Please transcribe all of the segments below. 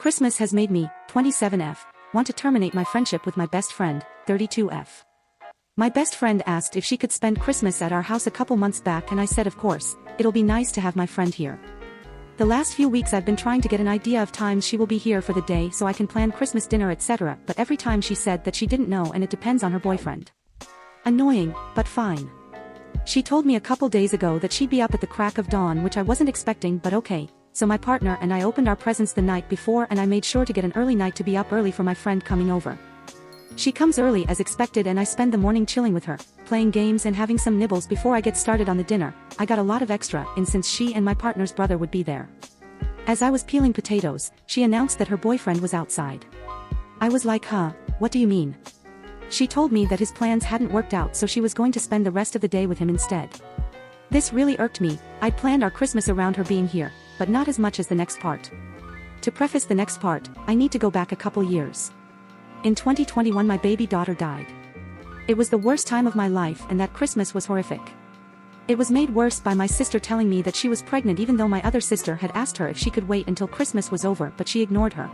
Christmas has made me, 27F, want to terminate my friendship with my best friend, 32F. My best friend asked if she could spend Christmas at our house a couple months back and I said of course, it'll be nice to have my friend here. The last few weeks I've been trying to get an idea of times she will be here for the day so I can plan Christmas dinner etc. but every time she said that she didn't know and it depends on her boyfriend. Annoying, but fine. She told me a couple days ago that she'd be up at the crack of dawn which I wasn't expecting but okay, so my partner and I opened our presents the night before and I made sure to get an early night to be up early for my friend coming over. She comes early as expected and I spend the morning chilling with her, playing games and having some nibbles before I get started on the dinner. I got a lot of extra in since she and my partner's brother would be there. As I was peeling potatoes, she announced that her boyfriend was outside. I was like, huh, what do you mean? She told me that his plans hadn't worked out so she was going to spend the rest of the day with him instead. This really irked me. I'd planned our Christmas around her being here, but not as much as the next part. To preface the next part, I need to go back a couple years. In 2021 my baby daughter died. It was the worst time of my life and that Christmas was horrific. It was made worse by my sister telling me that she was pregnant even though my other sister had asked her if she could wait until Christmas was over but she ignored her.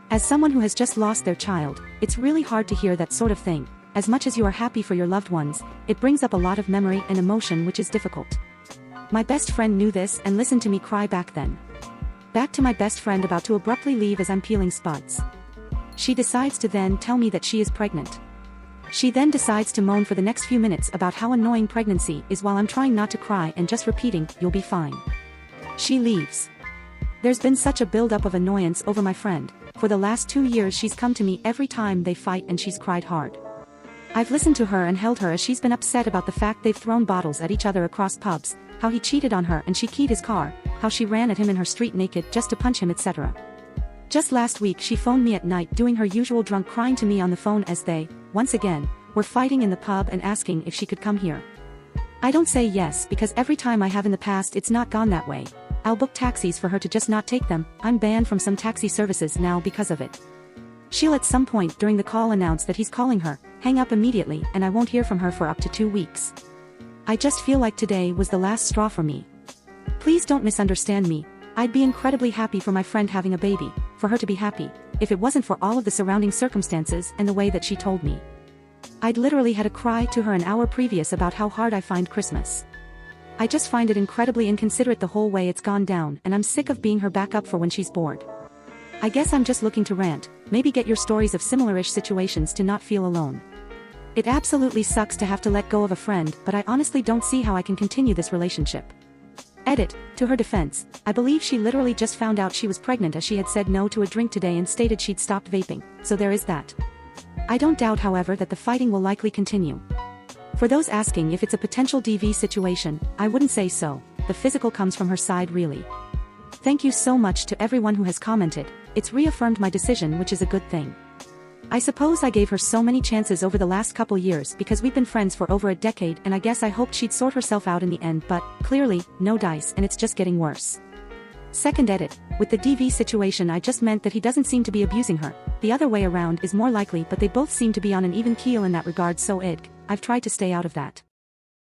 As someone who has just lost their child, it's really hard to hear that sort of thing. As much as you are happy for your loved ones, it brings up a lot of memory and emotion which is difficult. My best friend knew this and listened to me cry back then. Back to my best friend about to abruptly leave as I'm peeling spuds. She decides to then tell me that she is pregnant. She then decides to moan for the next few minutes about how annoying pregnancy is while I'm trying not to cry and just repeating, you'll be fine. She leaves. There's been such a build-up of annoyance over my friend. For the last 2 years she's come to me every time they fight and she's cried hard. I've listened to her and held her as she's been upset about the fact they've thrown bottles at each other across pubs, how he cheated on her and she keyed his car, how she ran at him in her street naked just to punch him etc. Just last week she phoned me at night doing her usual drunk crying to me on the phone as they, once again, were fighting in the pub and asking if she could come here. I don't say yes because every time I have in the past it's not gone that way. I'll book taxis for her to just not take them. I'm banned from some taxi services now because of it. She'll at some point during the call announce that he's calling her, hang up immediately and I won't hear from her for up to 2 weeks. I just feel like today was the last straw for me. Please don't misunderstand me. I'd be incredibly happy for my friend having a baby, for her to be happy, if it wasn't for all of the surrounding circumstances and the way that she told me. I'd literally had a cry to her an hour previous about how hard I find Christmas. I just find it incredibly inconsiderate the whole way it's gone down and I'm sick of being her backup for when she's bored. I guess I'm just looking to rant, maybe get your stories of similar-ish situations to not feel alone. It absolutely sucks to have to let go of a friend but I honestly don't see how I can continue this relationship. Edit, to her defense, I believe she literally just found out she was pregnant as she had said no to a drink today and stated she'd stopped vaping, so there is that. I don't doubt however that the fighting will likely continue. For those asking if it's a potential DV situation, I wouldn't say so, the physical comes from her side really. Thank you so much to everyone who has commented, it's reaffirmed my decision which is a good thing. I suppose I gave her so many chances over the last couple years because we've been friends for over a decade and I guess I hoped she'd sort herself out in the end but, clearly, no dice and it's just getting worse. Second edit, with the DV situation I just meant that he doesn't seem to be abusing her, the other way around is more likely but they both seem to be on an even keel in that regard so I've tried to stay out of that.